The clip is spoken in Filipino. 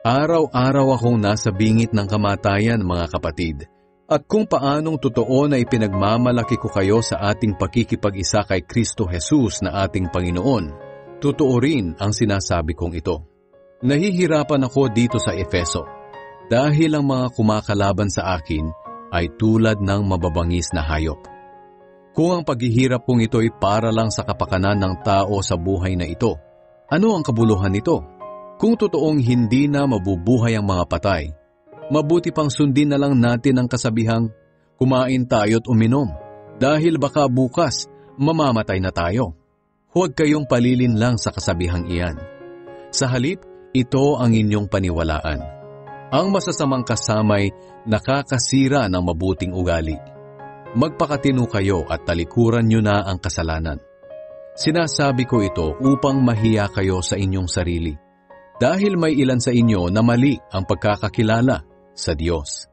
Araw-araw akong nasa bingit ng kamatayan, mga kapatid. At kung paanong totoo na ipinagmamalaki ko kayo sa ating pakikipag-isa kay Kristo Jesus na ating Panginoon, totoo rin ang sinasabi kong ito. Nahihirapan ako dito sa Efeso dahil ang mga kumakalaban sa akin ay tulad ng mababangis na hayop. Kung ang paghihirap kong ito ay para lang sa kapakanan ng tao sa buhay na ito, ano ang kabuluhan nito? Kung totoong hindi na mabubuhay ang mga patay, mabuti pang sundin na lang natin ang kasabihang, kumain tayo't uminom, dahil baka bukas mamamatay na tayo. Huwag kayong palilin lang sa kasabihang iyan. Sa halip, ito ang inyong paniwalaan. Ang masasamang kasamay nakakasira ng mabuting ugali. Magpakatino kayo at talikuran nyo na ang kasalanan. Sinasabi ko ito upang mahiya kayo sa inyong sarili, dahil may ilan sa inyo na mali ang pagkakakilala sa Diyos.